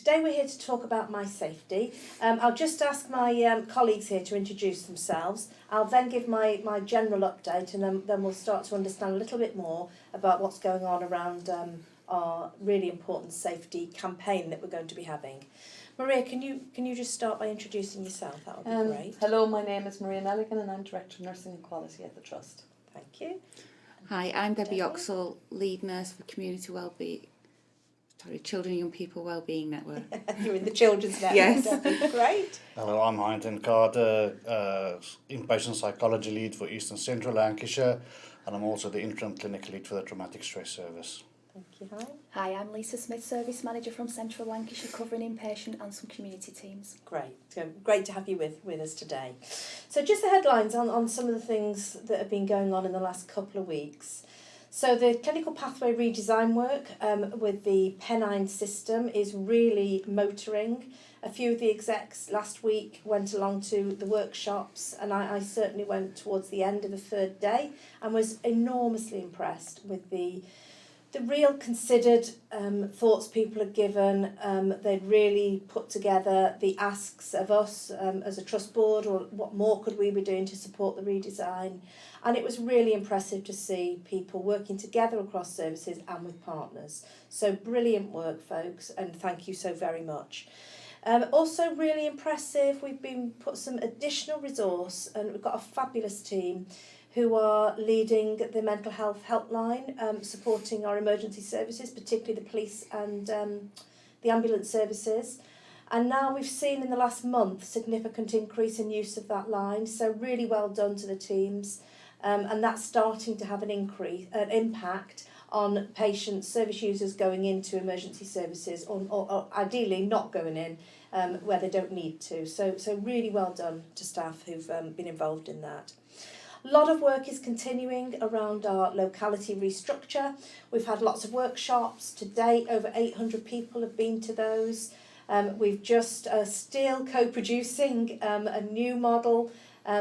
Today we're here to talk about my safety. I'll just ask my colleagues here to introduce themselves. I'll then give my general update, and then we'll start to understand a little bit more about what's going on around our really important safety campaign that we're going to be having. Maria, can you just start by introducing yourself? That would be great. Hello, my name is Maria Nelligan and I'm Director of Nursing and Quality at the Trust. Thank you. Hi, I'm Debbie Oxall, Lead Nurse for Community Wellbeing, Children and Young People Wellbeing Network. You're in the Children's Network. Yes. Debbie. Great. Hello, I'm Heinton Carter, Inpatient Psychology Lead for East and Central Lancashire, and I'm also the Interim Clinical Lead for the Traumatic Stress Service. Thank you, Hein. Hi, I'm Lisa Smith, Service Manager from Central Lancashire, covering inpatient and some community teams. Great. So great to have you with us today. So just the headlines on some of the things that have been going on in the last couple of weeks. So the clinical pathway redesign work with the Pennine system is really motoring. A few of the execs last week went along to the workshops, and I certainly went towards the end of the third day and was enormously impressed with the real considered thoughts people had given. They'd really put together the asks of us as a trust board, or what more could we be doing to support the redesign. And it was really impressive to see people working together across services and with partners. So brilliant work, folks, and thank you so very much. Also really impressive, we've been put some additional resource, and we've got a fabulous team who are leading the mental health helpline, supporting our emergency services, particularly the police and the ambulance services. And now we've seen in the last month significant increase in use of that line, so really well done to the teams. And that's starting to have an impact on patients, service users going into emergency services, or ideally not going in where they don't need to. So really well done to staff who've been involved in that. A lot of work is continuing around our locality restructure. We've had lots of workshops to date. Over 800 people have been to those. We've just still co-producing a new model.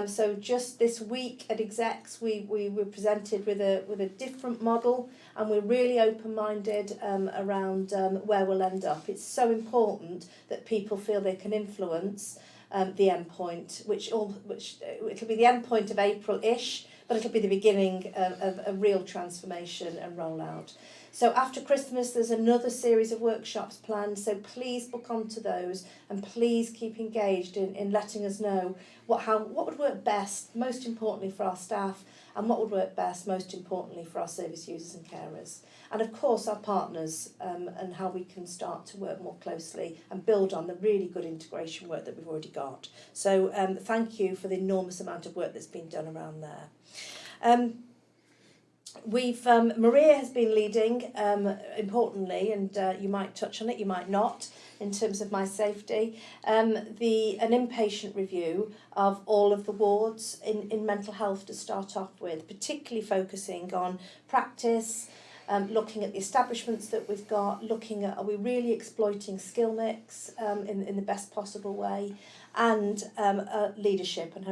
So just this week at execs, we were presented with a different model, and we're really open-minded around where we'll end up. It's so important that people feel they can influence the endpoint, which it'll be the endpoint of April-ish, but it'll be the beginning of a real transformation and rollout. So after Christmas, there's another series of workshops planned, so please book onto those, and please keep engaged in letting us know what would work best, most importantly for our staff, and what would work best, most importantly for our service users and carers. And of course our partners, and how we can start to work more closely and build on the really good integration work that we've already got. So thank you for the enormous amount of work that's been done around there. Maria has been leading, importantly, and you might touch on it, you might not, in terms of my safety, an inpatient review of all of the wards in mental health to start off with, particularly focusing on practice, looking at the establishments that we've got, looking at are we really exploiting skill mix in the best possible way, and leadership, and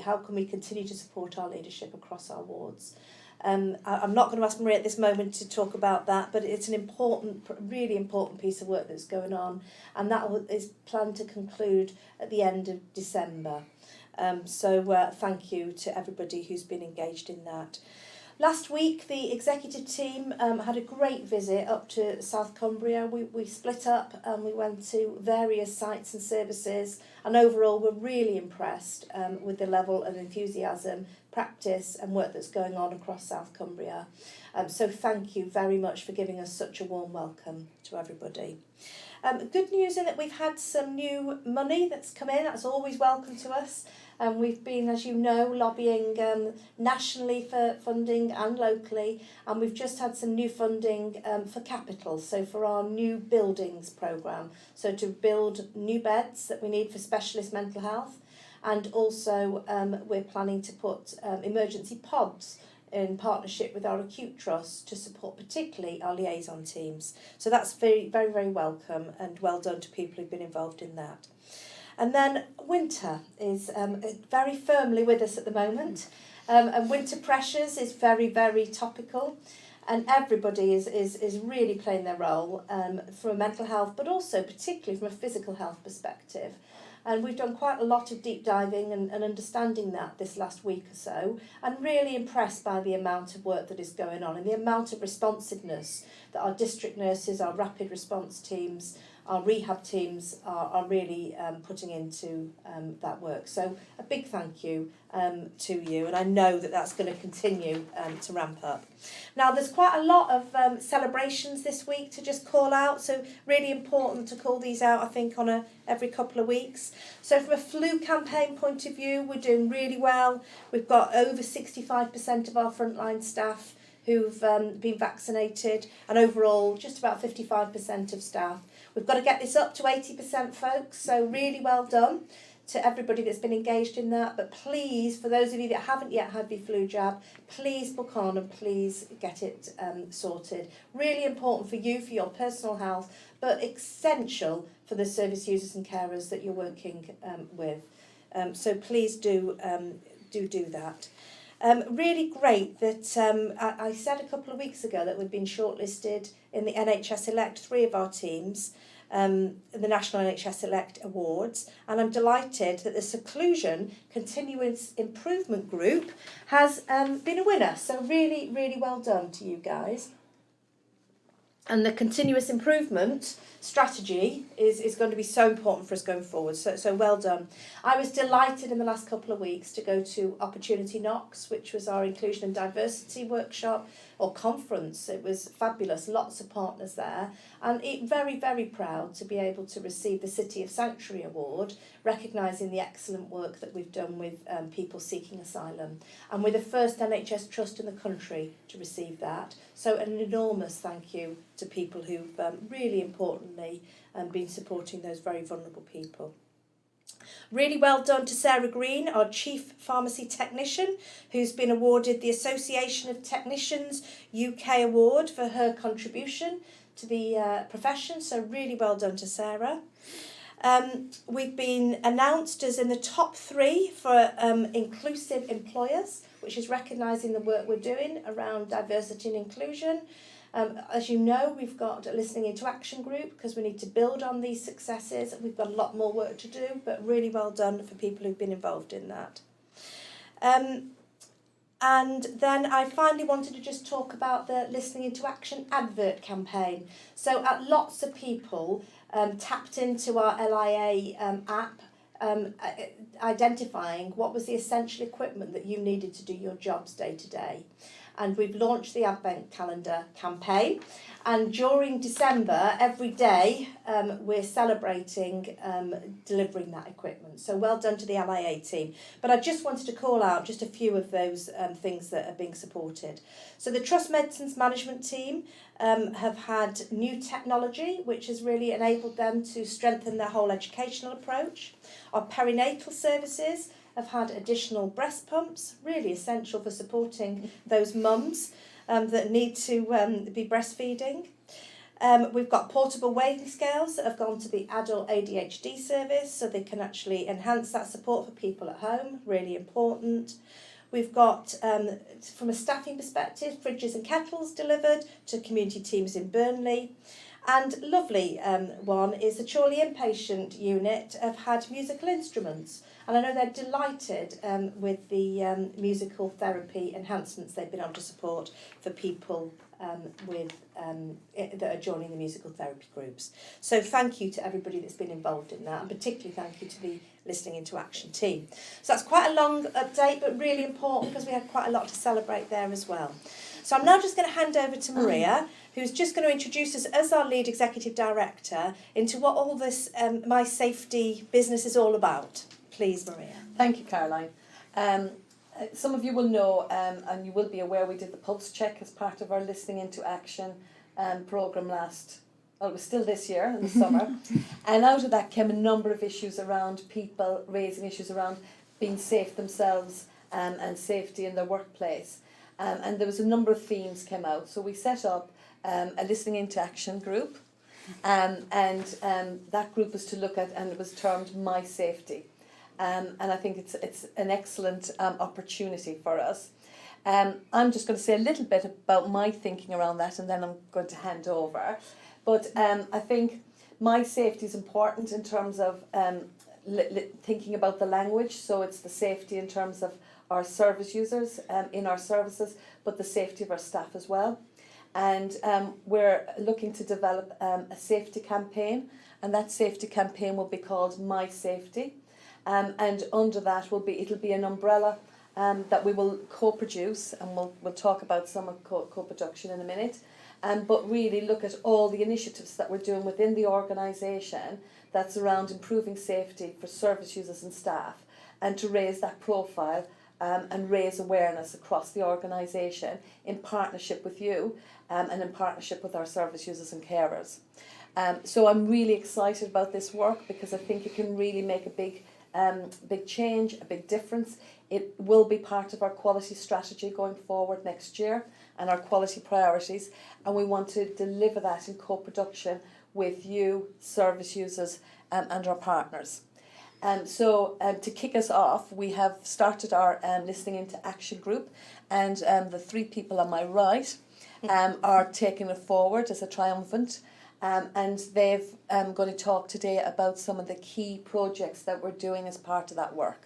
how can we continue to support our leadership across our wards. I'm not going to ask Maria at this moment to talk about that, but it's an important, really important piece of work that's going on, and that is planned to conclude at the end of December. So thank you to everybody who's been engaged in that. Last week, the executive team had a great visit up to South Cumbria. We split up and we went to various sites and services, and overall we're really impressed with the level of enthusiasm, practice and work that's going on across South Cumbria. So thank you very much for giving us such a warm welcome to everybody. Good news in that we've had some new money that's come in. That's always welcome to us. We've been, as you know, lobbying nationally for funding and locally, and we've just had some new funding for capital, so for our new buildings programme, so to build new beds that we need for specialist mental health, and also we're planning to put emergency pods in partnership with our acute trust to support particularly our liaison teams. So that's very, very, very welcome, and well done to people who've been involved in that. And then winter is very firmly with us at the moment, and winter pressures is very, very topical. and everybody is really playing their role from a mental health, but also particularly from a physical health perspective. And we've done quite a lot of deep diving and understanding that this last week or so, and really impressed by the amount of work that is going on and the amount of responsiveness that our district nurses, our rapid response teams, our rehab teams are really putting into that work. So a big thank you to you, and I know that that's going to continue to ramp up. Now there's quite a lot of celebrations this week to just call out, so really important to call these out, I think, on every couple of weeks. So from a flu campaign point of view, we're doing really well. We've got over 65% of our frontline staff who've been vaccinated, and overall just about 55% of staff. We've got to get this up to 80%, folks, so really well done to everybody that's been engaged in that. But please, for those of you that haven't yet had the flu jab, please book on and please get it sorted. Really important for you, for your personal health, but essential for the service users and carers that you're working with. So please do that. Really great that I said a couple of weeks ago that we've been shortlisted in the NHS Elect, 3 of our teams, the National NHS Elect Awards, and I'm delighted that the Seclusion Continuous Improvement Group has been a winner. So really, really well done to you guys. And the continuous improvement strategy is going to be so important for us going forward. So well done. I was delighted in the last couple of weeks to go to Opportunity Knocks, which was our inclusion and diversity workshop or conference. It was fabulous, lots of partners there, and very, very proud to be able to receive the City of Sanctuary Award, recognising the excellent work that we've done with people seeking asylum, and we're the first NHS trust in the country to receive that. So an enormous thank you to people who've really importantly been supporting those very vulnerable people. Really well done to Sarah Green, our Chief Pharmacy Technician, who's been awarded the Association of Technicians UK Award for her contribution to the profession. So really well done to Sarah. We've been announced as in the top 3 for inclusive employers, which is recognising the work we're doing around diversity and inclusion. As you know, we've got a Listening into Action group because we need to build on these successes. We've got a lot more work to do, but really well done for people who've been involved in that. And then I finally wanted to just talk about the Listening into Action advert campaign. So lots of people tapped into our LIA app, identifying what was the essential equipment that you needed to do your jobs day to day. And we've launched the Advent Calendar campaign, and during December, every day, we're celebrating delivering that equipment. So well done to the LIA team. But I just wanted to call out just a few of those things that are being supported. So the Trust Medicines Management team have had new technology, which has really enabled them to strengthen their whole educational approach. Our perinatal services have had additional breast pumps, really essential for supporting those mums that need to be breastfeeding. We've got portable weighing scales that have gone to the adult ADHD service, so they can actually enhance that support for people at home, really important. We've got, from a staffing perspective, fridges and kettles delivered to community teams in Burnley. And lovely one is the Chorley Inpatient unit have had musical instruments. And I know they're delighted with the musical therapy enhancements they've been able to support for people that are joining the musical therapy groups. So thank you to everybody that's been involved in that, and particularly thank you to the Listening into Action team. So that's quite a long update, but really important because we had quite a lot to celebrate there as well. So I'm now just going to hand over to Maria, who's just going to introduce us as our lead executive director into what all this My Safety business is all about. Please, Maria. Thank you, Caroline. Some of you will know, and you will be aware, we did the pulse check as part of our Listening into Action programme it was still this year in the summer. And out of that came a number of issues around people raising issues around being safe themselves and safety in their workplace. And there was a number of themes came out. So we set up a Listening into Action group. And that group was to look at, and it was termed My Safety. And I think it's an excellent opportunity for us. I'm just going to say a little bit about my thinking around that, and then I'm going to hand over. But I think my safety is important in terms of thinking about the language. So it's the safety in terms of our service users in our services, but the safety of our staff as well. And we're looking to develop a safety campaign, and that safety campaign will be called My Safety. And under that it'll be an umbrella that we will co-produce, and we'll talk about some of co-production in a minute. But really look at all the initiatives that we're doing within the organisation that's around improving safety for service users and staff, and to raise that profile and raise awareness across the organisation in partnership with you and in partnership with our service users and carers. So I'm really excited about this work because I think it can really make a big change, a big difference. It will be part of our quality strategy going forward next year and our quality priorities, and we want to deliver that in co-production with you, service users and our partners. So to kick us off, we have started our Listening into Action group, and the three people on my right are taking it forward as a triumphant, and they've going to talk today about some of the key projects that we're doing as part of that work.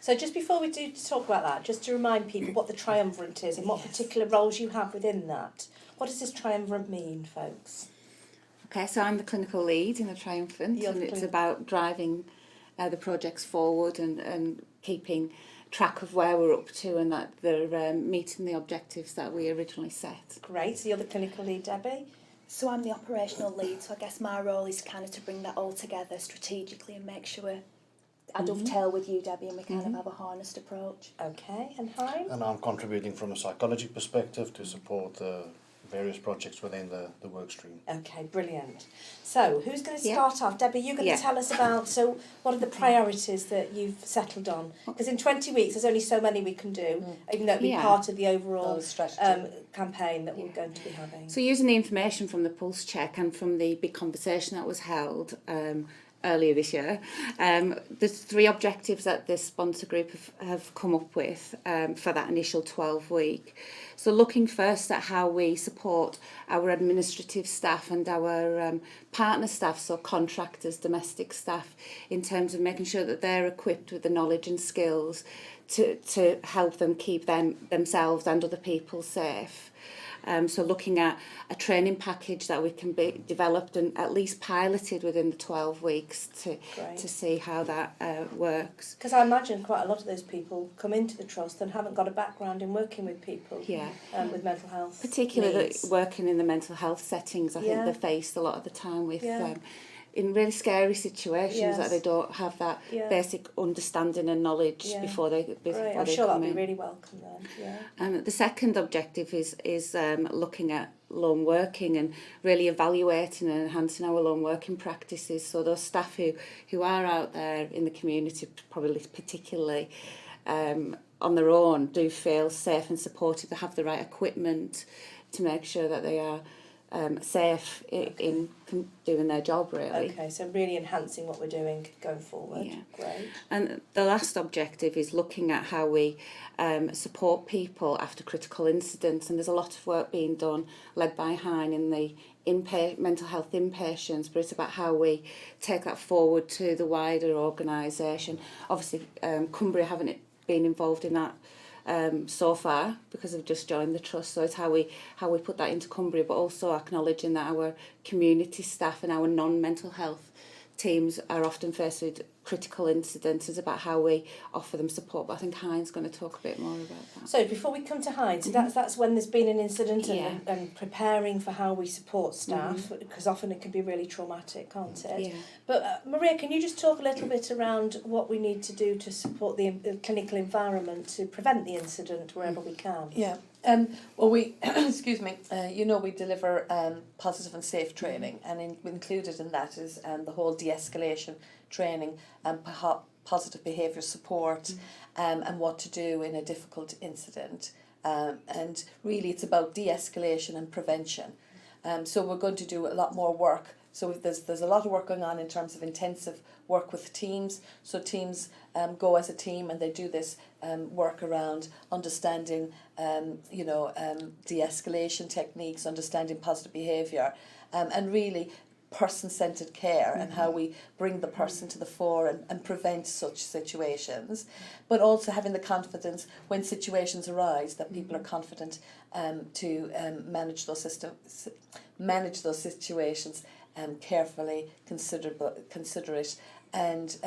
So just before we do talk about that, just to remind people what the triumvirate is and what particular roles you have within that. What does this triumvirate mean, folks? Okay, so I'm the clinical lead in the Triumphant, and it's about driving the projects forward and keeping track of where we're up to and that they're meeting the objectives that we originally set. Great, so you're the clinical lead, Debbie? So I'm the operational lead, so I guess my role is kind of to bring that all together strategically and make sure I dovetail with you, Debbie, and we kind of have a harnessed approach. Okay, and Hein? And I'm contributing from a psychology perspective to support the various projects within the work stream. Okay, brilliant. So, who's going to start off? Debbie, you're going to tell us about, so what are the priorities that you've settled on? Because in 20 weeks, there's only so many we can do, even though it'll be part of the overall campaign that we're going to be having. So using the information from the pulse check and from the big conversation that was held earlier this year, there's three objectives that the sponsor group have come up with for that initial 12-week. So looking first at how we support our administrative staff and our partner staff, so contractors, domestic staff, in terms of making sure that they're equipped with the knowledge and skills to help them keep themselves and other people safe. So looking at a training package that we can be developed and at least piloted within the 12 weeks to see how that works. Because I imagine quite a lot of those people come into the trust and haven't got a background in working with people with mental health particularly needs. Working in the mental health settings, I think they're faced a lot of the time with in really scary situations that they don't have that basic understanding and knowledge before they I'm sure that'll be really welcome then. And the second objective is looking at lone working and really evaluating and enhancing our lone working practices. So those staff who are out there in the community, probably particularly on their own, do feel safe and supported. They have the right equipment to make sure that they are safe in doing their job, really. Okay, so really enhancing what we're doing going forward. Yeah. Great. And the last objective is looking at how we support people after critical incidents, and there's a lot of work being done led by Hein in the mental health inpatients, but it's about how we take that forward to the wider organisation. Obviously, Cumbria haven't been involved in that so far because I've just joined the trust, so it's how we put that into Cumbria, but also acknowledging that our community staff and our non-mental health teams are often faced with critical incidents. It's about how we offer them support, but I think Hein's going to talk a bit more about that. So before we come to Hein, so that's when there's been an incident and preparing for how we support staff, because often it can be really traumatic, can't it? Yeah. But Maria, can you just talk a little bit around what we need to do to support the clinical environment to prevent the incident wherever we can? Yeah. Well, we excuse me. We deliver positive and safe training, and included in that is the whole de-escalation training and positive behaviour support, and what to do in a difficult incident. And really, it's about de-escalation and prevention. So we're going to do a lot more work So there's a lot of work going on in terms of intensive work with teams. So teams go as a team and they do this work around understanding, de-escalation techniques, understanding positive behaviour, and really person-centred care and how we bring the person to the fore and prevent such situations, but also having the confidence when situations arise that people are confident to manage those situations carefully, considerate, and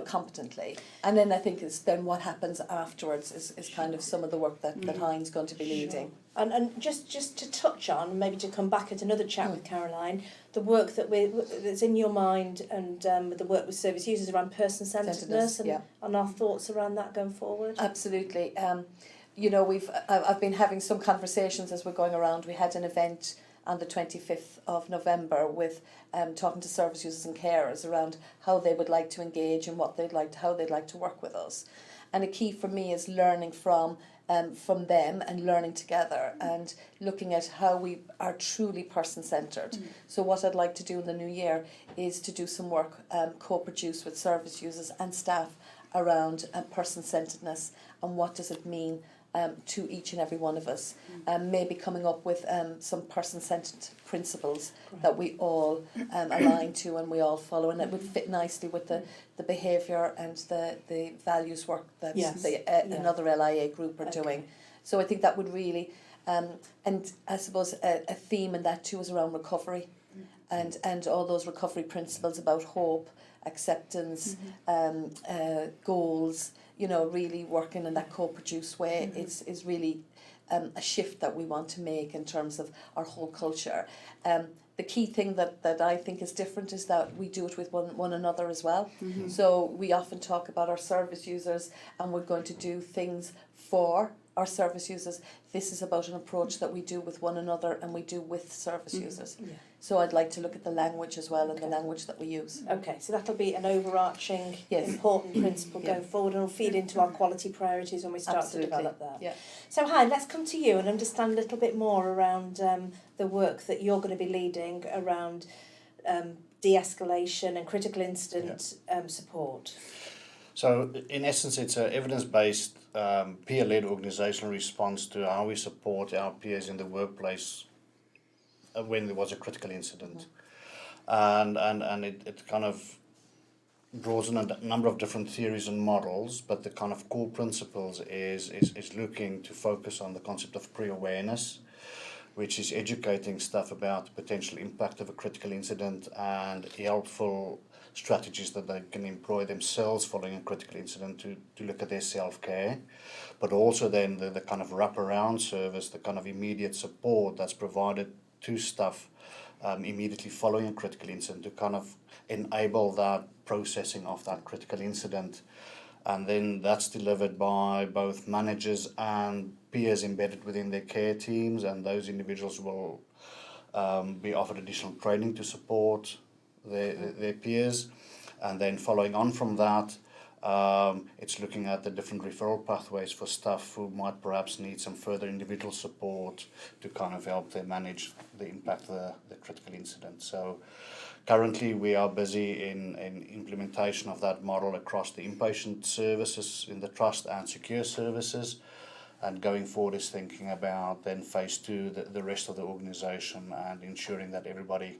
competently. And then I think then what happens afterwards is kind of some of the work that Hein's going to be leading. And just to touch on, maybe to come back at another chat with Caroline, the work that's in your mind and the work with service users around person-centredness and our thoughts around that going forward. Absolutely. I've been having some conversations as we're going around. We had an event on the 25th of November with talking to service users and carers around how they would like to engage and how they'd like to work with us. And a key for me is learning from them and learning together and looking at how we are truly person-centred. So what I'd like to do in the new year is to do some work co-produced with service users and staff around person-centredness and what does it mean to each and every one of us, maybe coming up with some person-centred principles that we all align to and we all follow, and it would fit nicely with the behaviour and the values work that another LIA group are doing. So I think that would really, and I suppose a theme in that too is around recovery, and all those recovery principles about hope, acceptance, goals. Really working in that co-produced way is really a shift that we want to make in terms of our whole culture. The key thing that I think is different is that we do it with one another as well. So we often talk about our service users and we're going to do things for our service users. This is about an approach that we do with one another and we do with service users. Yeah. So I'd like to look at the language as well and the language that we use. Okay, so that'll be an overarching important principle going forward and will feed into our quality priorities when we start to develop that. Yeah. So Hein, let's come to you and understand a little bit more around the work that you're going to be leading around de-escalation and critical incident support. So in essence, it's an evidence-based, peer-led organisational response to how we support our peers in the workplace when there was a critical incident. And it kind of draws in a number of different theories and models, but the kind of core principles is looking to focus on the concept of pre-awareness, which is educating staff about the potential impact of a critical incident and helpful strategies that they can employ themselves following a critical incident to look at their self-care, but also then the kind of wraparound service, the kind of immediate support that's provided to staff immediately following a critical incident to kind of enable that processing of that critical incident. And then that's delivered by both managers and peers embedded within their care teams, and those individuals will be offered additional training to support their peers. And then following on from that, it's looking at the different referral pathways for staff who might perhaps need some further individual support to kind of help them manage the impact of the critical incident. So currently we are busy in implementation of that model across the inpatient services in the trust and secure services, and going forward is thinking about then phase 2, the rest of the organisation, and ensuring that everybody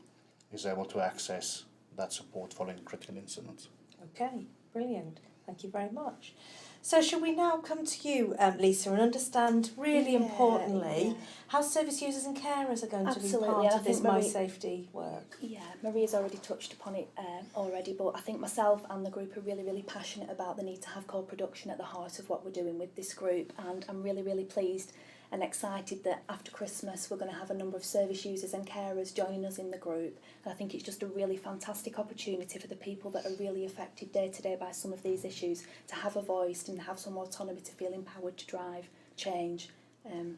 is able to access that support following critical incidents. Okay, brilliant. Thank you very much. So shall we now come to you, Lisa, and understand really importantly how service users and carers are going to be part of this My Safety work? Yeah, Maria's already touched upon it but I think myself and the group are really, really passionate about the need to have co-production at the heart of what we're doing with this group, and I'm really, really pleased and excited that after Christmas we're going to have a number of service users and carers joining us in the group. And I think it's just a really fantastic opportunity for the people that are really affected day to day by some of these issues to have a voice and have some autonomy, to feel empowered to drive change. And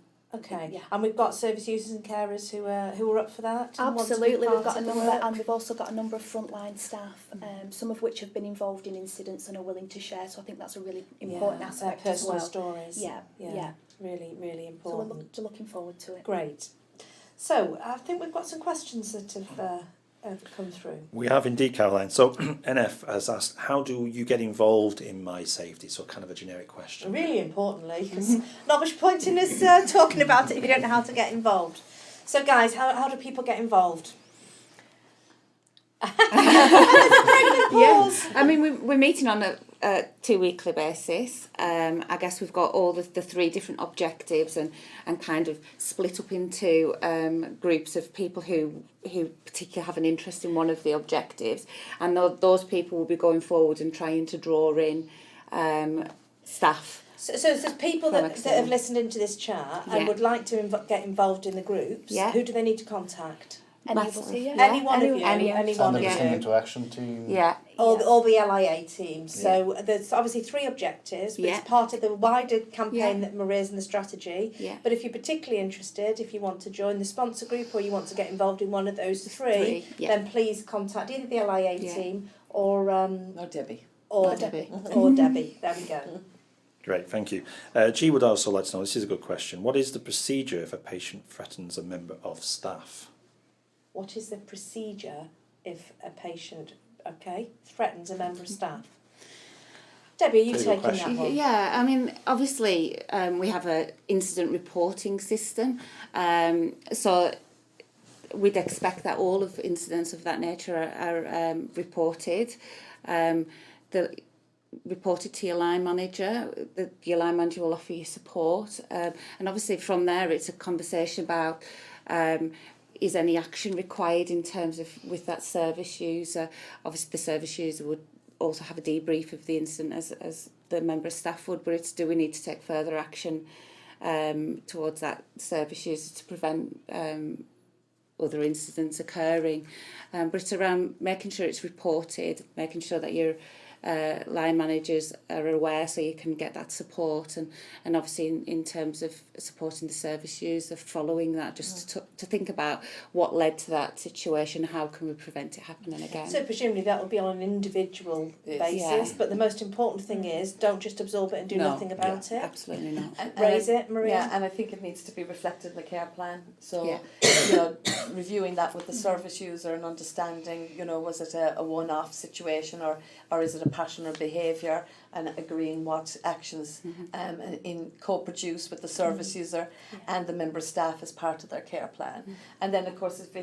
we've got service users and carers who are up for that. Absolutely, we've got a number, and we've also got a number of frontline staff, some of which have been involved in incidents and are willing to share. So I think that's a really important aspect their personal as well. stories. Yeah. Really, really important. So we're looking forward to it. Great. So I think we've got some questions that have come through. We have indeed, Caroline. So NF has asked, how do you get involved in My Safety? So kind of a generic question. Really importantly, because not much point in us talking about it if you don't know how to get involved. So guys, how do people get involved? Yeah, I mean, we're meeting on a 2-weekly basis. I guess we've got all the 3 different objectives and kind of split up into groups of people who particularly have an interest in one of the objectives, and those people will be going forward and trying to draw in staff. So there's people that have listened into this chat and Yeah. would like to get involved in the groups. Yeah. Who do they need to contact? Any of Massively. us here? Yeah. Any one of you, any And one the of listening you. into action team. Yeah, Or the LIA team. So there's obviously 3 objectives, but Yeah. it's part of the wider campaign Yeah. that Maria's in the strategy. yeah. But if you're particularly interested, if you want to join the sponsor group or you want to get involved in one of those 3, Yeah. then please contact either the LIA Yeah. team or Or Debbie. or Debbie. or Debbie. There we go. Great, thank you. G would also like to know, this is a good question, what is the procedure if a patient threatens a member of staff? What is the procedure if a patient, threatens a member of staff? Debbie, are you Very good taking that question. one? Yeah, I mean, obviously, we have a incident reporting system, so we'd expect that all of incidents of that nature are reported. Reported to your line manager. Your line manager will offer you support, and obviously from there it's a conversation about is any action required in terms of with that service user. Obviously the service user would also have a debrief of the incident as the member of staff would, but it's do we need to take further action towards that service user to prevent other incidents occurring. But it's around making sure it's reported, making sure that your line managers are aware so you can get that support, and obviously in terms of supporting the service user, following that, just to think about what led to that situation, how can we prevent it happening again. So presumably that will be on an individual basis, Yeah. but the most important thing is don't just absorb it and do No. nothing about it. Absolutely not. Raise it, Maria. Yeah, and I think it needs to be reflected in the care plan. So, Yeah. reviewing that with the service user and understanding, was it a one-off situation or is it a pattern or behaviour, and agreeing what actions in co-produce with the service user and the member staff as part of their care plan. And then, of course, if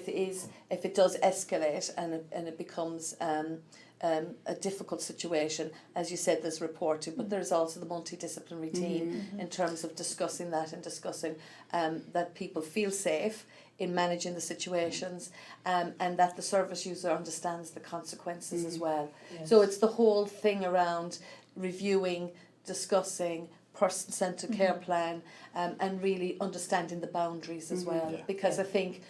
it does escalate and it becomes a difficult situation, as you said, there's reporting, but there's also the multidisciplinary team in terms of discussing that and discussing that people feel safe in managing the situations, and that the service user understands the consequences as well. Yes. So it's the whole thing around reviewing, discussing, person-centred care plan, and really understanding the boundaries as well. Yeah. Because I think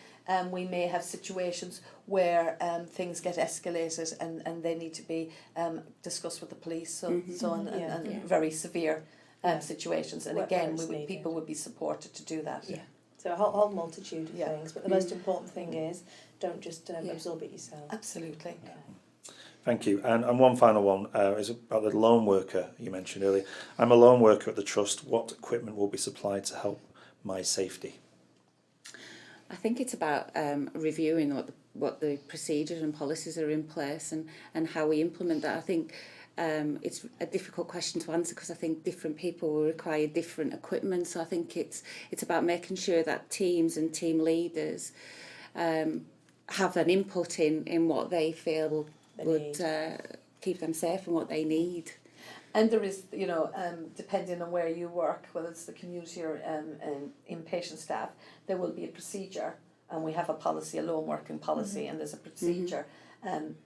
we may have situations where things get escalated and they need to be discussed with the police, and very severe situations. And Where again, it's needed. people would be supported to do that. Yeah. So a whole multitude of Yeah. things, but the most important thing is don't just absorb it yourself. Absolutely. Okay. Thank you. And one final one is about the lone worker you mentioned earlier. I'm a lone worker at the Trust. What equipment will be supplied to help My Safety? I think it's about reviewing what the procedures and policies are in place and how we implement that. I think it's a difficult question to answer because I think different people will require different equipment. So I think it's about making sure that teams and team leaders have an input in what they feel would keep them safe and what they need. And there is, depending on where you work, whether it's the community or inpatient staff, there will be a procedure, and we have a policy, a lone working policy, and there's a procedure.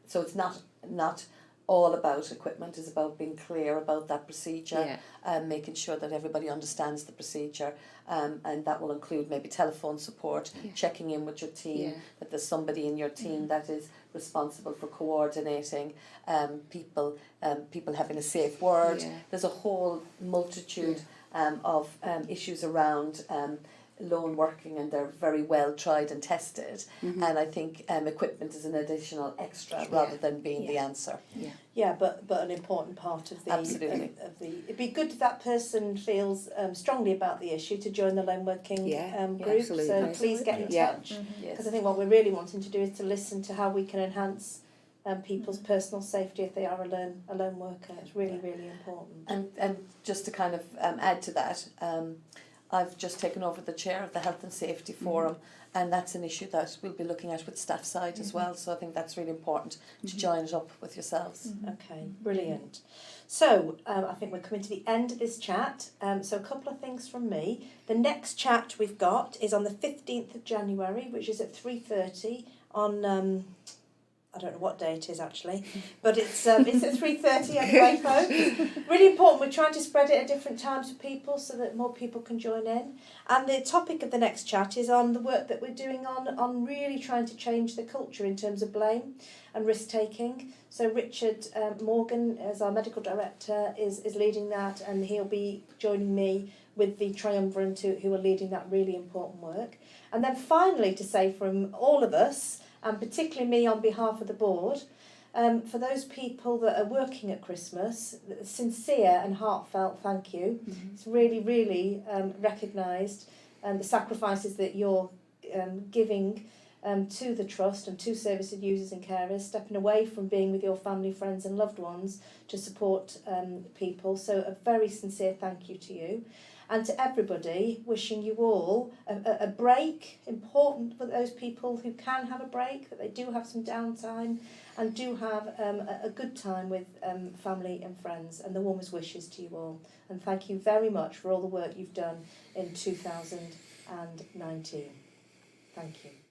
So it's not all about equipment, it's about being clear about that procedure, and making sure that everybody understands the procedure, and that will include maybe telephone support, checking in with your team, that there's somebody in your team that is responsible for coordinating people having a safe word. There's a whole multitude of issues around loan working and they're very well tried and tested. Mm-hmm. And I think equipment is an additional extra rather than being the answer. Yeah, but an important part of the Absolutely. of the. It'd be good if that person feels strongly about the issue to join the loan working group. absolutely. So please get in Yeah. touch, Yes. because I think what we're really wanting to do is to listen to how we can enhance people's personal safety if they are a lone worker. It's really really important. And just to kind of add to that, I've just taken over the chair of the Health and Safety Forum, and that's an issue that we'll be looking at with staff side as well. So I think that's really important to join it up with yourselves. Okay, brilliant. So I think we're coming to the end of this chat. So a couple of things from me. The next chat we've got is on the 15th of January, which is at 3:30 on. I don't know what day it is actually, but it's at 3:30 anyway, folks. Really important. We're trying to spread it at different times for people so that more people can join in. And the topic of the next chat is on the work that we're doing on really trying to change the culture in terms of blame and risk taking. So Richard Morgan, as our medical director, is leading that, and he'll be joining me with the triumvirate who are leading that really important work. And then finally, to say from all of us, and particularly me on behalf of the board, for those people that are working at Christmas, sincere and heartfelt thank you. It's really, really recognised the sacrifices that you're giving to the trust and to service users and carers, stepping away from being with your family, friends and loved ones to support people. So a very sincere thank you to you. And to everybody, wishing you all a break, important for those people who can have a break, that they do have some downtime and do have a good time with family and friends, and the warmest wishes to you all. And thank you very much for all the work you've done in 2019. Thank you.